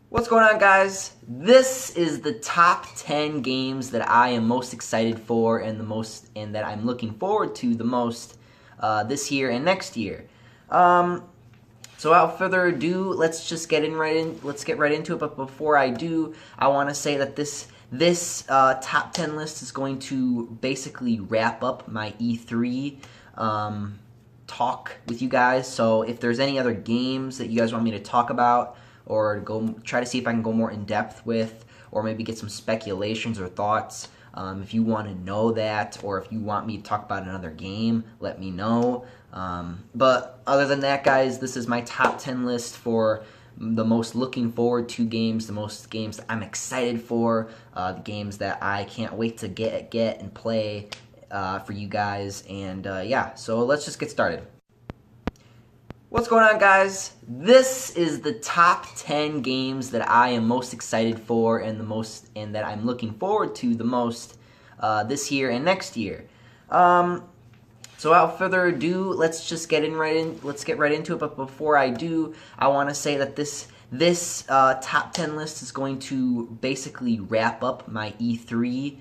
What's going on, guys? This is the top 10 games that I am most excited for and that I'm looking forward to the most this year and next year. So without further ado, let's just get Let's get right into it. But before I do, I want to say that this top 10 list is going to basically wrap up my E3 talk with you guys. So if there's any other games that you guys want me to talk about, or try to see if I can go more in depth with, or maybe get some speculations or thoughts. If you want to know that, or if you want me to talk about another game, let me know. But other than that, guys, this is my top 10 list for the most looking forward to games, the most games that I'm excited for, the games that I can't wait to get and play for you guys. And yeah, so let's just get started. What's going on, guys? This is the top 10 games that I am most excited for and that I'm looking forward to the most this year and next year. So without further ado, let's just get Let's get right into it. But before I do, I want to say that this top 10 list is going to basically wrap up my E3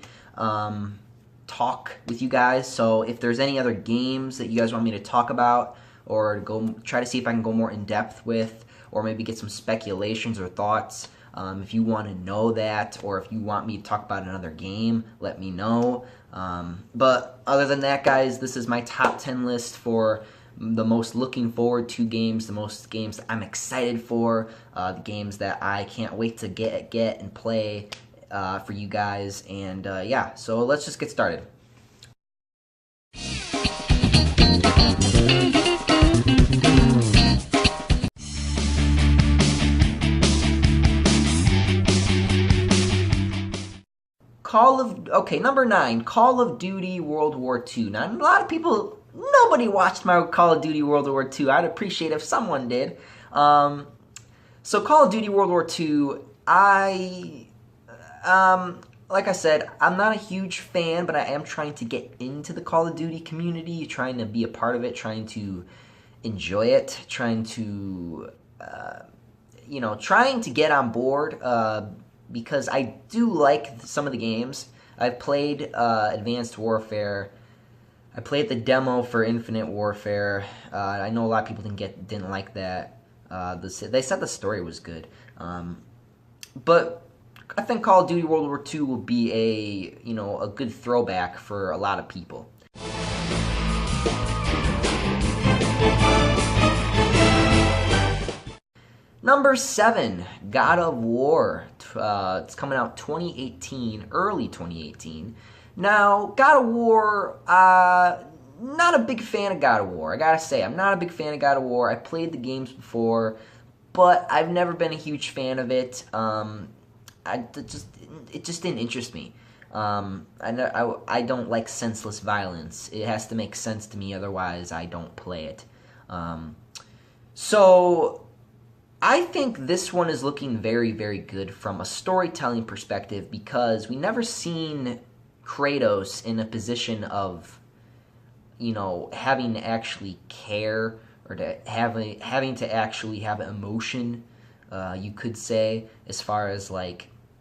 talk with you guys. So if there's any other games that you guys want me to talk about, or try to see if I can go more in depth with, or maybe get some speculations or thoughts. If you want to know that, or if you want me to talk about another game, let me know. But other than that, guys, this is my top 10 list for the most looking forward to games, the most games that I'm excited for, the games that I can't wait to get and play for you guys. And yeah, so let's just get started. Number 9, Call of Duty World War II. Now, a lot of people, nobody watched my Call of Duty World War II. I'd appreciate if someone did. So Call of Duty World War II, like I said, I'm not a huge fan, but I am trying to get into the Call of Duty community, trying to be a part of it, trying to enjoy it, trying to get on board, because I do like some of the games. I've played Advanced Warfare. I played the demo for Infinite Warfare. I know a lot of people didn't like that. They said the story was good, but I think Call of Duty World War II will be a good throwback for a lot of people. Number 7, God of War. It's coming out 2018, early 2018. Now, God of War, not a big fan of God of War. I gotta say, I'm not a big fan of God of War. I played the games before, but I've never been a huge fan of it. It just didn't interest me. I don't like senseless violence. It has to make sense to me, otherwise I don't play it. So I think this one is looking very, very good from a storytelling perspective, because we never seen Kratos in a position of, having to actually care, or to having to actually have emotion, you could say, as far as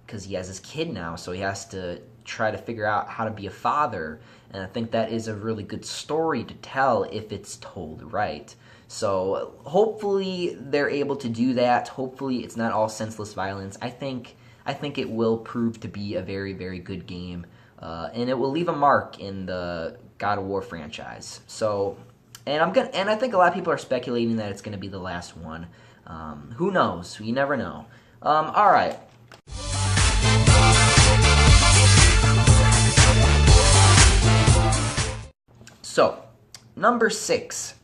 because he has his kid now, so he has to try to figure out how to be a father, and I think that is a really good story to tell if it's told right. So hopefully they're able to do that. Hopefully it's not all senseless violence. I think it will prove to be a very, very good game, and it will leave a mark in the God of War franchise. So, and I think a lot of people are speculating that it's gonna be the last one. Who knows? You never know. All right. So, number 6,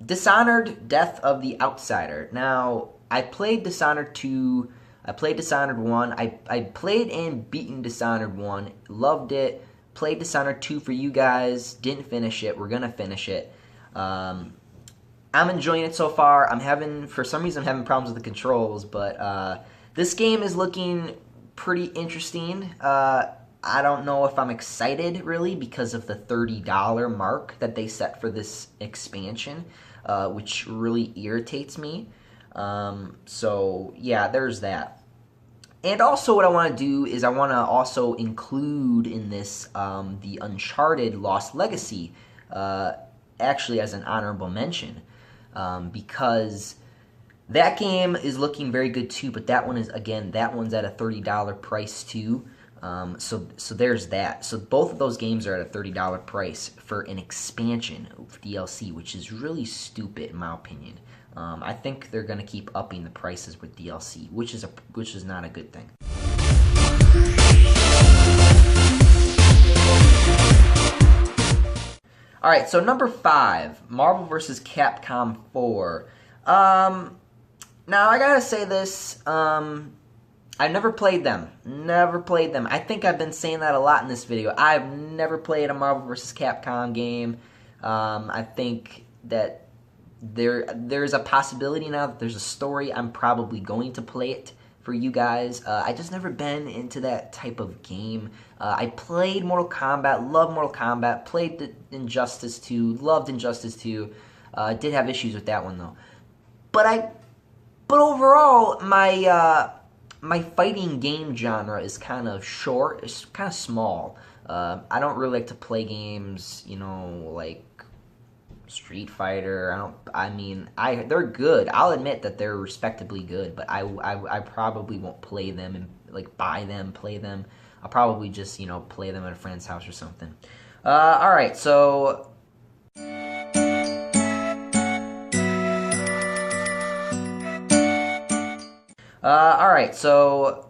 Dishonored, Death of the Outsider. Now, I played Dishonored 2, I played Dishonored 1, I played and beaten Dishonored 1, loved it, played Dishonored 2 for you guys, didn't finish it, we're gonna finish it. I'm enjoying it so far. For some reason, I'm having problems with the controls, but this game is looking pretty interesting. I don't know if I'm excited, really, because of the $30 mark that they set for this expansion, which really irritates me. So yeah, there's that. And also what I want to do is I want to also include in this the Uncharted Lost Legacy, actually as an honorable mention, because that game is looking very good too, but that one is, again, that one's at a $30 price too. So there's that. So both of those games are at a $30 price for an expansion of DLC, which is really stupid in my opinion. I think they're gonna keep upping the prices with DLC, which is not a good thing. All right, so number 5, Marvel vs. Capcom 4. Now I gotta say this. I've never played them. Never played them. I think I've been saying that a lot in this video. I've never played a Marvel vs. Capcom game. I think that there's a possibility now that there's a story. I'm probably going to play it for you guys. I just never been into that type of game. I played Mortal Kombat, loved Mortal Kombat, played the Injustice 2, loved Injustice 2. Did have issues with that one though. But overall, my fighting game genre is kind of short. It's kind of small. I don't really like to play games, you know, like Street Fighter. They're good. I'll admit that they're respectably good, but I probably won't play them and like buy them, play them. I'll probably just, you know, play them at a friend's house or something. All right, so. Alright, so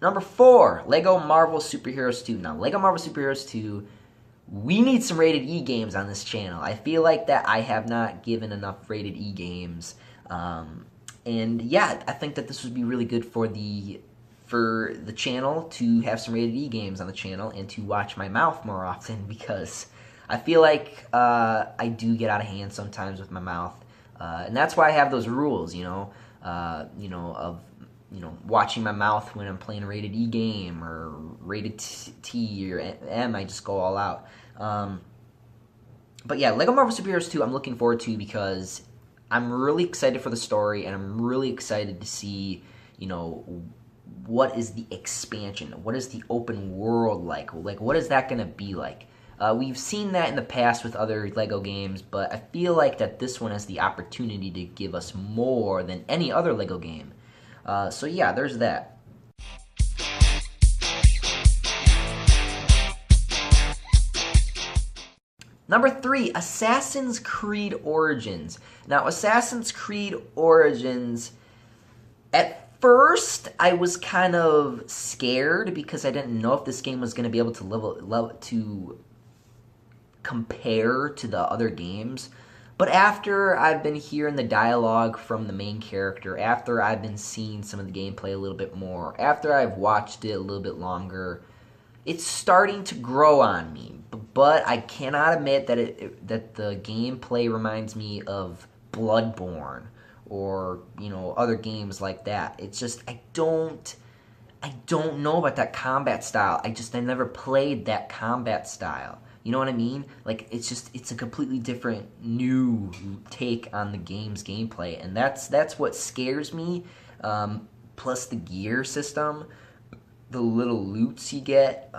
number 4, Lego Marvel Superheroes 2. Now, Lego Marvel Superheroes 2, we need some rated E games on this channel. I feel like that I have not given enough rated E games. And yeah, I think that this would be really good for the channel to have some rated E games on the channel and to watch my mouth more often, because I feel like I do get out of hand sometimes with my mouth. And that's why I have those rules, watching my mouth when I'm playing a rated E game or rated T or M. I just go all out. But yeah, Lego Marvel Superheroes 2 I'm looking forward to because I'm really excited for the story, and I'm really excited to see, what is the expansion? What is the open world like? Like, what is that going to be like? We've seen that in the past with other LEGO games, but I feel like that this one has the opportunity to give us more than any other LEGO game. So yeah, there's that. Number 3, Assassin's Creed Origins. Now, Assassin's Creed Origins, at first, I was kind of scared because I didn't know if this game was going to be able to compare to the other games. But after I've been hearing the dialogue from the main character, after I've been seeing some of the gameplay a little bit more, after I've watched it a little bit longer, it's starting to grow on me. But I cannot admit that the gameplay reminds me of Bloodborne or, other games like that. It's just I don't know about that combat style. I never played that combat style. You know what I mean? Like, it's a completely different, new take on the game's gameplay, and that's what scares me. Plus the gear system, the little loots you get,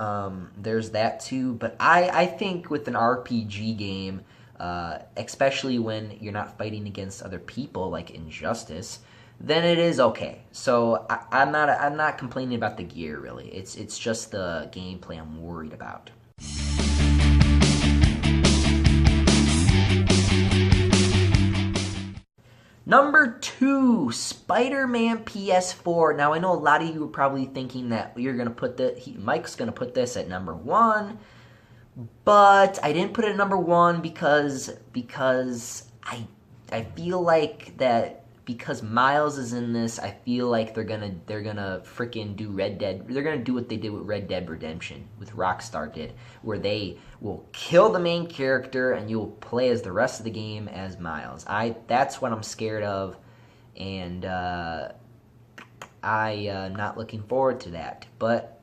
there's that too. But I think with an RPG game, especially when you're not fighting against other people like Injustice, then it is okay. So I'm not complaining about the gear really. It's just the gameplay I'm worried about. Number 2, SpiderMan PS4. Now, I know a lot of you are probably thinking that Mike's going to put this at number 1, but I didn't put it at number 1 because I feel like that because Miles is in this, I feel like they're gonna freaking do Red Dead. They're gonna do what they did with Red Dead Redemption, with Rockstar did, where they will kill the main character and you'll play as the rest of the game as Miles. That's what I'm scared of, and I'm not looking forward to that. But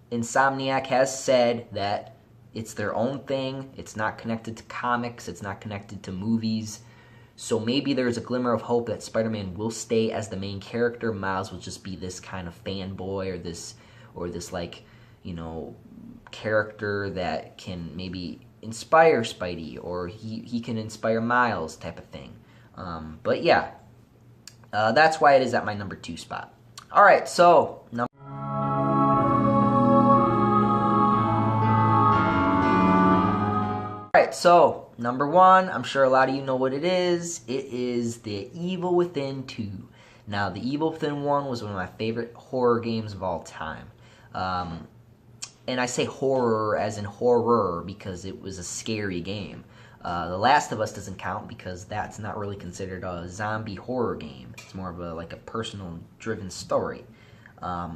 Insomniac has said that it's their own thing. It's not connected to comics. It's not connected to movies. So maybe there's a glimmer of hope that Spider-Man will stay as the main character. Miles will just be this kind of fanboy or this like, you know, character that can maybe inspire Spidey, or he can inspire Miles type of thing. But yeah, that's why it is at my number 2 spot. All right, so number 1, I'm sure a lot of you know what it is. It is The Evil Within 2. Now, The Evil Within 1 was one of my favorite horror games of all time. And I say horror as in horror because it was a scary game. The Last of Us doesn't count because that's not really considered a zombie horror game. It's more of a personal driven story.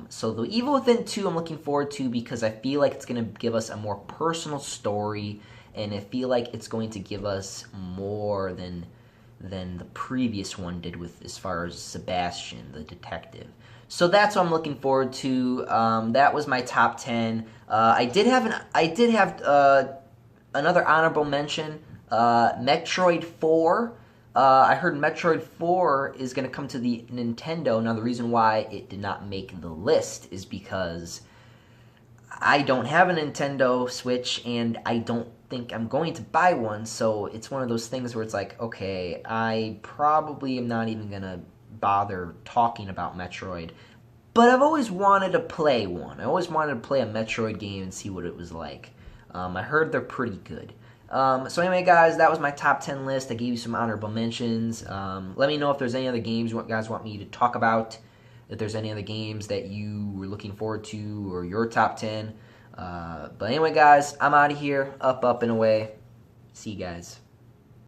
So The Evil Within 2 I'm looking forward to because I feel like it's going to give us a more personal story, and I feel like it's going to give us more than the previous one did with as far as Sebastian, the detective. So that's what I'm looking forward to. That was my top 10. I did have another honorable mention. Metroid 4. I heard Metroid 4 is going to come to the Nintendo. Now, the reason why it did not make the list is because I don't have a Nintendo Switch, and I don't think I'm going to buy one, so it's one of those things where it's like, okay, I probably am not even going to bother talking about Metroid, but I've always wanted to play one. I always wanted to play a Metroid game and see what it was like. I heard they're pretty good. So anyway, guys, that was my top 10 list. I gave you some honorable mentions. Let me know if there's any other games you guys want me to talk about, if there's any other games that you were looking forward to, or your top 10. But anyway, guys, I'm out of here. Up, and away. See you guys.